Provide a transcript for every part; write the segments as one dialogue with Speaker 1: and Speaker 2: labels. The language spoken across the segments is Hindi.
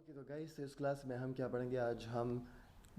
Speaker 1: तो गाइस इस क्लास में हम क्या पढ़ेंगे। आज हम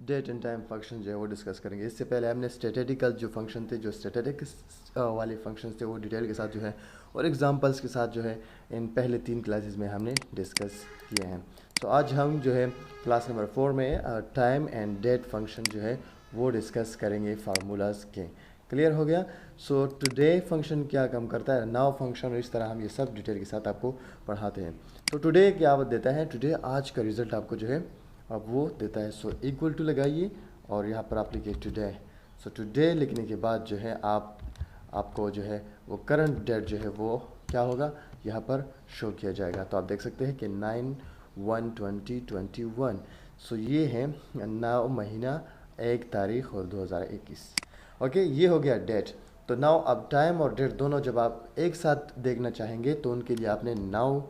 Speaker 1: डेट एंड टाइम फंक्शन जो है वो डिस्कस करेंगे। इससे पहले हमने स्टैटिस्टिकल जो फंक्शन थे, जो स्टैटिस्टिक्स वाले फंक्शंस थे, वो डिटेल के साथ जो है और एग्जांपल्स के साथ जो है इन पहले 3 क्लासेस में हमने डिस्कस किए हैं। तो आज हम जो है क्लास नंबर 4 में टाइम एंड डेट फंक्शन जो है वो डिस्कस करेंगे फार्मूलाज के। क्लियर हो गया। सो टुडे फंक्शन क्या काम करता है, नाउ फंक्शन, और इस तरह हम ये सब डिटेल के साथ आपको पढ़ाते हैं। तो टुडे क्या देता है, टुडे आज का रिजल्ट आपको जो है अब वो देता है। सो इक्वल टू लगाइए और यहाँ पर आप लिखिए टुडे। सो टुडे लिखने के बाद जो है आपको जो है वो करंट डेट जो है वो क्या होगा यहाँ पर शो किया जाएगा। तो आप देख सकते हैं कि 9/1/2021। सो ये है 9 महीना 1 तारीख और 2021। ओके, ये हो गया डेट। तो नाउ अब टाइम और डेट दोनों जब आप एक साथ देखना चाहेंगे तो उनके लिए आपने नाउ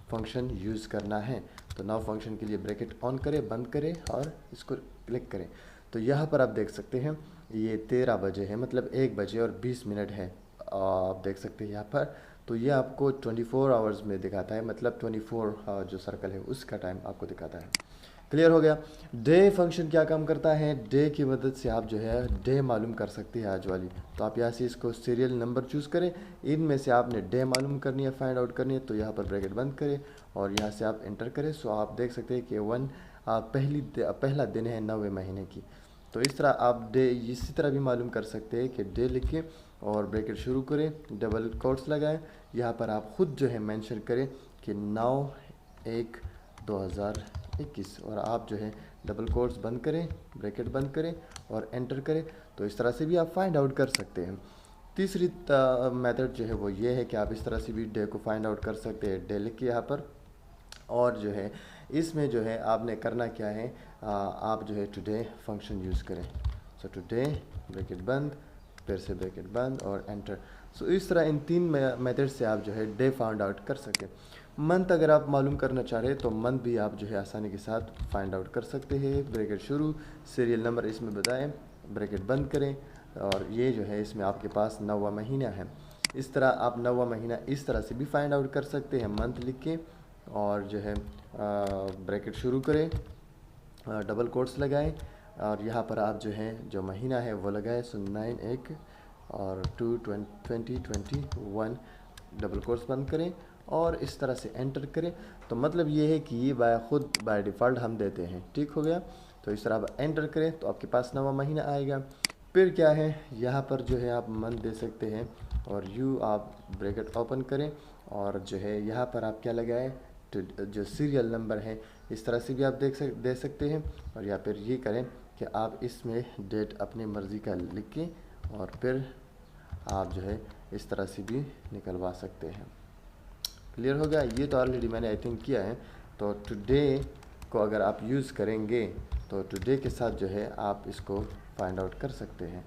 Speaker 1: फंक्शन यूज़ करना है। तो नाउ फंक्शन के लिए ब्रैकेट ऑन करें, बंद करें और इसको क्लिक करें। तो यहाँ पर आप देख सकते हैं ये 13 बजे है, मतलब 1 बजे और 20 मिनट है। आप देख सकते हैं यहाँ पर। तो ये आपको 24 आवर्स में दिखाता है, मतलब 24 जो सर्कल है उसका टाइम आपको दिखाता है। क्लियर हो गया। डे फंक्शन क्या काम करता है, डे की मदद से आप जो है डे मालूम कर सकते हैं आज वाली। तो आप यहाँ से इसको सीरियल नंबर चूज़ करें, इनमें से आपने डे मालूम करनी है, फाइंड आउट करनी है। तो यहाँ पर ब्रैकेट बंद करें और यहाँ से आप एंटर करें। सो आप देख सकते हैं कि पहला दिन है 9वें महीने की। तो इस तरह आप डे इसी तरह भी मालूम कर सकते हैं कि डे लिखें और ब्रैकेट शुरू करें, डबल कोट्स लगाएं। यहाँ पर आप ख़ुद जो है मेंशन करें कि 9/1/2021 और आप जो है डबल कोट्स बंद करें, ब्रैकेट बंद करें और एंटर करें। तो इस तरह से भी आप फाइंड आउट कर सकते हैं। तीसरी मेथड जो है वो ये है कि आप इस तरह से भी डे को फाइंड आउट कर सकते हैं, डे लिख के यहाँ पर। और जो है इसमें जो है आपने करना क्या है, आप जो है टुडे फंक्शन यूज़ करें। सो टुडे ब्रैकेट बंद, फिर से ब्रैकेट बंद और एंटर। सो इस तरह इन 3 मेथड से आप जो है डे फाइंड आउट कर सकें। मंथ अगर आप मालूम करना चाह रहे हैं तो मंथ भी आप जो है आसानी के साथ फाइंड आउट कर सकते हैं। ब्रैकेट शुरू, सीरियल नंबर इसमें बताएं, ब्रैकेट बंद करें और ये जो है इसमें आपके पास 9वां महीना है। इस तरह आप 9वां महीना इस तरह से भी फाइंड आउट कर सकते हैं, मंथ लिख के और जो है ब्रैकेट शुरू करें, डबल कोट्स लगाएं और यहाँ पर आप जो है जो महीना है वो लगाएं। सो 9/1 और 2/2021 डबल कोट्स बंद करें और इस तरह से एंटर करें। तो मतलब ये है कि ये बाय डिफ़ॉल्ट हम देते हैं। ठीक हो गया। तो इस तरह आप एंटर करें तो आपके पास 9वां महीना आएगा। फिर क्या है, यहाँ पर जो है आप मंथ दे सकते हैं और आप ब्रैकेट ओपन करें और जो है यहाँ पर आप क्या लगाएं, तो जो सीरियल नंबर है इस तरह से भी आप दे सकते हैं। और या फिर ये करें कि आप इसमें डेट अपनी मर्ज़ी का लिख के और फिर आप जो है इस तरह से भी निकलवा सकते हैं। क्लियर हो गया। ये तो ऑलरेडी मैंने आई थिंक किया है। तो टुडे को अगर आप यूज़ करेंगे तो टुडे के साथ जो है आप इसको फाइंड आउट कर सकते हैं।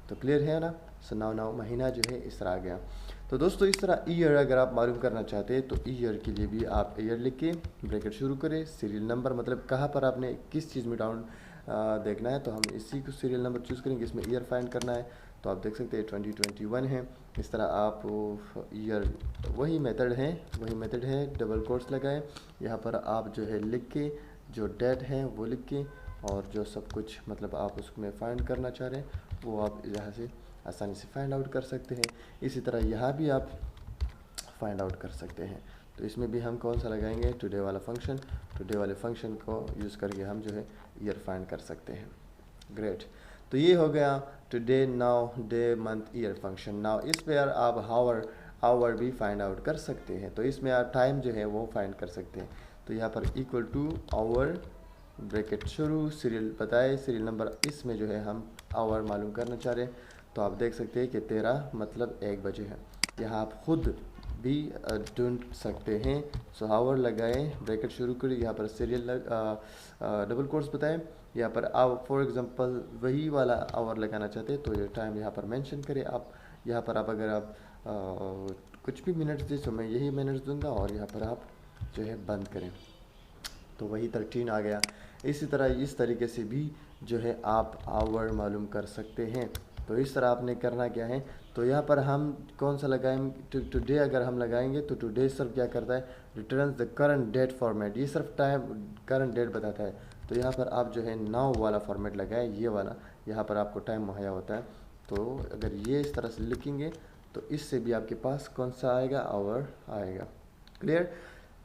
Speaker 1: तो क्लियर है ना। सो नाउ महीना जो है इस तरह आ गया। तो दोस्तों इस तरह ईयर अगर आप मालूम करना चाहते हैं तो ईयर के लिए भी आप ईयर लिख के ब्रैकेट शुरू करें, सीरियल नंबर मतलब कहाँ पर आपने किस चीज़ में डाउन देखना है। तो हम इसी को सीरियल नंबर चूज़ करेंगे, इसमें ईयर फाइंड करना है। तो आप देख सकते हैं 2021 है। इस तरह आप ईयर वही मेथड है, डबल कोट्स लगाएं। यहाँ पर आप जो है लिख के जो डेट है वो लिख के और जो सब कुछ मतलब आप उसमें फाइंड करना चाह रहे हैं वो आप यहाँ से आसानी से फाइंड आउट कर सकते हैं। इसी तरह यहाँ भी आप फाइंड आउट कर सकते हैं। तो इसमें भी हम कौन सा लगाएंगे, टुडे वाला फंक्शन। टुडे वाले फंक्शन को यूज़ करके हम जो है ईयर फाइंड कर सकते हैं। ग्रेट। तो ये हो गया today, now, day, month, year function. Now इस पर आप आवर भी फाइंड आउट कर सकते हैं। तो इसमें आप टाइम जो है वो फाइंड कर सकते हैं। तो यहाँ पर इक्वल टू आवर, ब्रैकेट शुरू, सीरियल बताए, सीरियल नंबर इसमें जो है हम आवर मालूम करना चाह रहे हैं। तो आप देख सकते हैं कि 13 मतलब 1 बजे है। यहाँ आप खुद भी ढूंढ सकते हैं। सो आवर लगाएं, ब्रैकेट शुरू करें, यहाँ पर सीरियल डबल कोट्स बताएं। यहाँ पर आप फॉर एग्जांपल वही वाला आवर लगाना चाहते हैं तो ये टाइम यहाँ पर मेंशन करें। आप यहाँ पर आप अगर आप कुछ भी मिनट्स दे तो मैं यही मिनट्स दूंगा और यहाँ पर आप जो है बंद करें। तो वही 13 आ गया। इसी तरह इस तरीके से भी जो है आप आवर मालूम कर सकते हैं। तो इस तरह आपने करना क्या है, तो यहाँ पर हम कौन सा लगाएंगे, टुडे अगर हम लगाएंगे तो टुडे सिर्फ क्या करता है, return the current date format, ये सिर्फ टाइम करंट डेट बताता है। तो यहाँ पर आप जो है नाउ वाला फॉर्मेट लगाए, ये वाला, यहाँ पर आपको टाइम मुहैया होता है। तो अगर ये इस तरह से लिखेंगे तो इससे भी आपके पास कौन सा आएगा, आवर आएगा। क्लियर।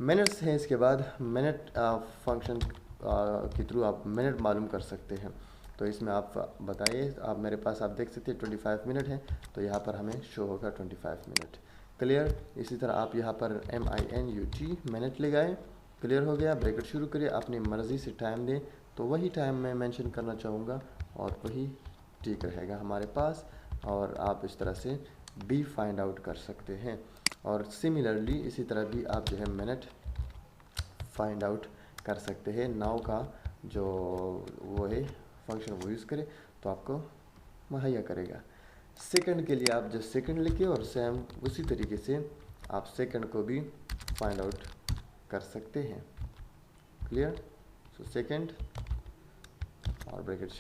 Speaker 1: मिनट्स है, इसके बाद मिनट फंक्शन के थ्रू आप मिनट मालूम कर सकते हैं। तो इसमें आप बताइए, आप मेरे पास आप देख सकते हैं 25 मिनट है, तो यहाँ पर हमें शो होगा 25 मिनट। क्लियर। इसी तरह आप यहाँ पर MINUT मिनट लगाएं। क्लियर हो गया। ब्रैकेट शुरू करिए, अपनी मर्ज़ी से टाइम दें, तो वही टाइम मैं मेंशन करना चाहूँगा और वही ठीक रहेगा हमारे पास। और आप इस तरह से भी फाइंड आउट कर सकते हैं। और सिमिलरली इसी तरह भी आप जो है मिनट फाइंड आउट कर सकते हैं। नाउ का जो वो है फंक्शन वो यूज़ करें तो आपको मुहैया करेगा। सेकंड के लिए आप जस्ट सेकंड लिखिए और सेम उसी तरीके से आप सेकंड को भी फाइंड आउट कर सकते हैं। क्लियर। सो सेकंड और ब्रैकेट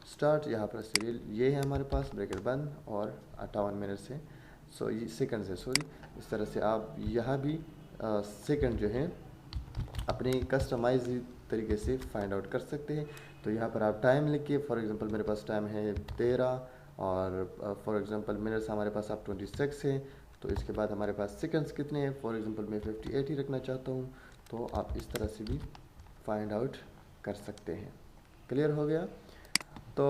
Speaker 1: स्टार्ट यहाँ पर सीरियल ये है हमारे पास, ब्रैकेट बंद और 58 मिनट से, सो ये सेकंड से, सॉरी। इस तरह से आप यहाँ भी सेकंड जो है अपने कस्टमाइज तरीके से फाइंड आउट कर सकते हैं। तो यहाँ पर आप टाइम लिखिए, फॉर एग्जांपल मेरे पास टाइम है 13 और फॉर एग्जांपल मिनट्स हमारे पास आप 26 है। तो इसके बाद हमारे पास सेकंड्स कितने हैं, फॉर एग्जांपल मैं 58 ही रखना चाहता हूँ। तो आप इस तरह से भी फाइंड आउट कर सकते हैं। क्लियर हो गया। तो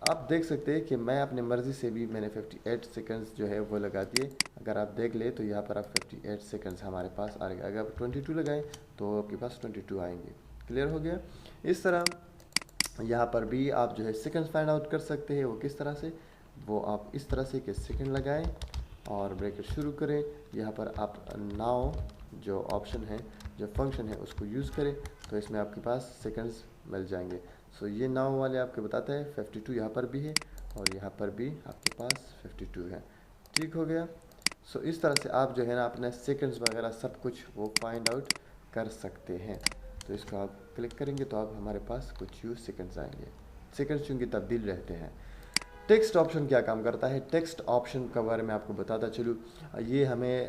Speaker 1: आप देख सकते हैं कि मैं अपनी मर्ज़ी से भी मैंने 58 सेकंड्स जो है वो लगा दिए। अगर आप देख ले तो यहाँ पर आप 58 सेकंड्स हमारे पास आ गए। अगर आप 22 लगाएं तो आपके पास 22 आएंगे। क्लियर हो गया। इस तरह यहाँ पर भी आप जो है सेकंड्स फाइंड आउट कर सकते हैं। वो किस तरह से, वो आप इस तरह से कि सेकंड लगाएं और ब्रैकेट शुरू करें। यहाँ पर आप नाउ जो ऑप्शन है, जो फंक्शन है, उसको यूज़ करें तो इसमें आपके पास सेकंड्स मिल जाएंगे। सो ये नाउ वाले आपके बताता है 52 यहाँ पर भी है और यहाँ पर भी आपके पास 52 है। ठीक हो गया। सो इस तरह से आप जो है ना अपने सेकंड्स वगैरह सब कुछ वो फाइंड आउट कर सकते हैं। तो इसको आप क्लिक करेंगे तो आप हमारे पास कुछ यूज सेकंड्स आएंगे। सेकंड्स चूँकि तब्दील रहते हैं। टेक्स्ट ऑप्शन क्या काम करता है, टेक्स्ट ऑप्शन के बारे में आपको बताता चलूँ। ये हमें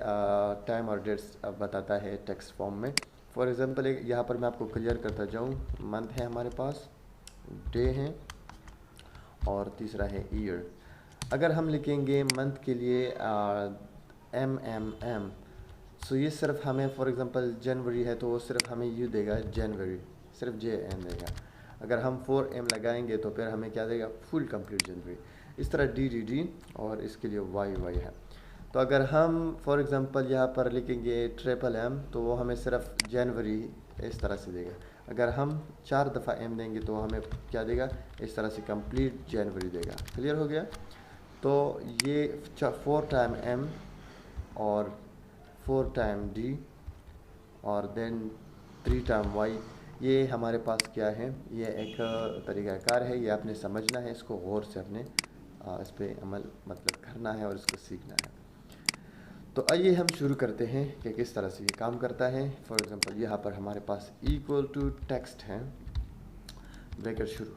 Speaker 1: टाइम और डेट्स बताता है टेक्स्ट फॉर्म में। फॉर एग्जांपल यहाँ पर मैं आपको क्लियर करता जाऊँ, मंथ है हमारे पास, डे है और तीसरा है ईयर। अगर हम लिखेंगे मंथ के लिए MMM, सो ये सिर्फ हमें फॉर एग्जांपल जनवरी है तो वो सिर्फ हमें यू देगा जनवरी, सिर्फ JN देगा। अगर हम 4M लगाएंगे तो फिर हमें क्या देगा, फुल कंप्लीट जनवरी। इस तरह DDD और इसके लिए YY है। तो अगर हम फॉर एग्जांपल यहाँ पर लिखेंगे MM तो वो हमें सिर्फ जनवरी इस तरह से देगा। अगर हम 4 दफ़ा M देंगे तो हमें क्या देगा, इस तरह से कंप्लीट जनवरी देगा। क्लियर हो गया। तो ये 4 टाइम M और 4 टाइम D और देन 3 टाइम Y, ये हमारे पास क्या है, ये एक तरीक़ाकार है। ये आपने समझना है, इसको गौर से अपने इस पर अमल मतलब करना है और इसको सीखना है। तो आइए हम शुरू करते हैं कि किस तरह से ये काम करता है। फॉर एग्जांपल यहाँ पर हमारे पास इक्वल टू टेक्स्ट है, ब्रैकेट शुरू।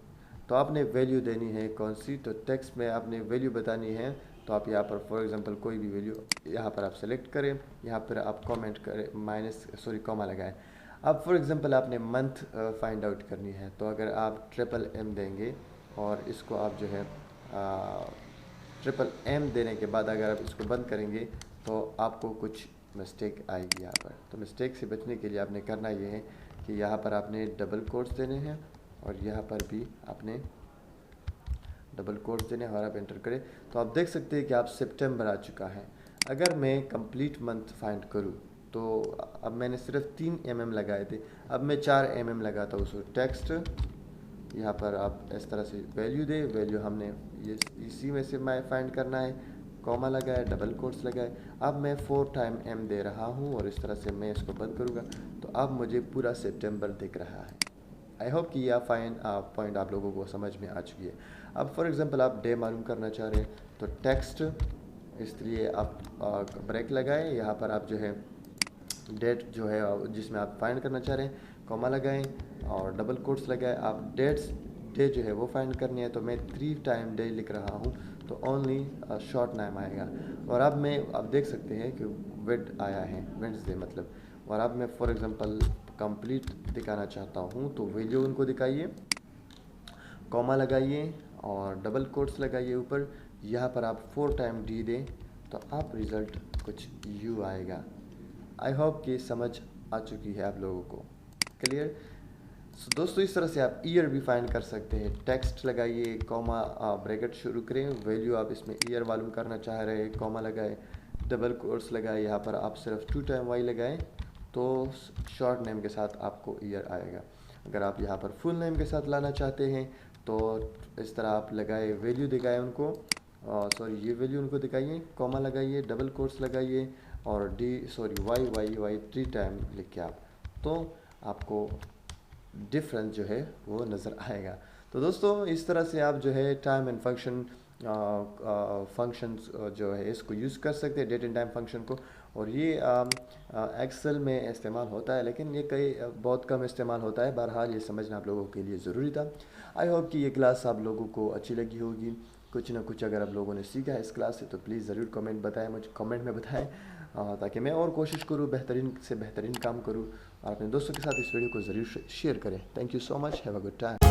Speaker 1: तो आपने वैल्यू देनी है कौन सी, तो टेक्स्ट में आपने वैल्यू बतानी है। तो आप यहाँ पर फॉर एग्जांपल कोई भी वैल्यू यहाँ पर आप सेलेक्ट करें, यहाँ पर आप कमेंट करें, कॉमा लगाएं। अब फॉर एग्जांपल आपने मंथ फाइंड आउट करनी है, तो अगर आप MM देंगे और इसको आप जो है MM देने के बाद अगर आप इसको बंद करेंगे तो आपको कुछ मिस्टेक आएगी यहाँ पर। तो मिस्टेक से बचने के लिए आपने करना ये है कि यहाँ पर आपने डबल कोट्स देने हैं और यहाँ पर भी आपने डबल कोट्स देने हैं और आप एंटर करें तो आप देख सकते हैं कि आप सितंबर आ चुका है। अगर मैं कंप्लीट मंथ फाइंड करूँ तो अब मैंने सिर्फ 3 MM लगाए थे, अब मैं 4 MM लगाता हूँ। सो टेक्स्ट यहाँ पर आप इस तरह से वैल्यू दे, वैल्यू हमने ये इसी में से मैं फाइंड करना है, कॉमा लगाए, डबल कोट्स लगाए। अब मैं 4 टाइम M दे रहा हूँ और इस तरह से मैं इसको बंद करूँगा तो अब मुझे पूरा सितंबर दिख रहा है। आई होप कि यह पॉइंट आप लोगों को समझ में आ चुकी है। अब फॉर एग्जांपल आप डे मालूम करना चाह रहे हैं तो टेक्स्ट, इसलिए आप ब्रेक लगाएं। यहाँ पर आप जो है डेट जो है जिसमें आप फाइंड करना चाह रहे हैं कॉमा लगाएं और डबल कोट्स लगाएं। आप डे जो है वो फाइंड करनी है तो मैं 3 टाइम डे लिख रहा हूँ तो ओनली शॉर्ट नेम आएगा। और अब मैं आप देख सकते हैं कि वेड आया है, वेडनेसडे मतलब। और अब मैं फॉर एग्जांपल कंप्लीट दिखाना चाहता हूँ तो वैल्यू उनको दिखाइए, कॉमा लगाइए और डबल कोट्स लगाइए ऊपर। यहाँ पर आप 4 टाइम डी दें तो आप रिज़ल्ट कुछ यू आएगा। आई होप कि समझ आ चुकी है आप लोगों को, क्लियर। दोस्तों इस तरह से आप ईयर भी फाइंड कर सकते हैं। टेक्स्ट लगाइए, कॉमा ब्रैकेट शुरू करें, वैल्यू आप इसमें ईयर मालूम करना चाह रहे हैं, कॉमा लगाए, डबल कोट्स लगाए, यहाँ पर आप सिर्फ 2 टाइम वाई लगाएं तो शॉर्ट नेम के साथ आपको ईयर आएगा। अगर आप यहाँ पर फुल नेम के साथ लाना चाहते हैं तो इस तरह आप लगाए, वैल्यू दिखाएं उनको, सॉरी ये वैल्यू उनको दिखाइए, कॉमा लगाइए, डबल कोट्स लगाइए और वाई वाई वाई 3 टाइम लिख के आप, तो आपको डिफरेंस जो है वो नज़र आएगा। तो दोस्तों इस तरह से आप जो है टाइम एंड फंक्शंस जो है इसको यूज़ कर सकते हैं, डेट एंड टाइम फंक्शन को। और ये एक्सेल में इस्तेमाल होता है, लेकिन ये बहुत कम इस्तेमाल होता है। बहरहाल ये समझना आप लोगों के लिए ज़रूरी था। आई होप कि ये क्लास आप लोगों को अच्छी लगी होगी। कुछ ना कुछ अगर आप लोगों ने सीखा है इस क्लास से तो प्लीज़ ज़रूर कमेंट बताएं, मुझे कमेंट में बताएं, ताकि मैं और कोशिश करूँ बेहतरीन से बेहतरीन काम करूँ। और अपने दोस्तों के साथ इस वीडियो को ज़रूर शेयर करें। Thank you so much, have a good time.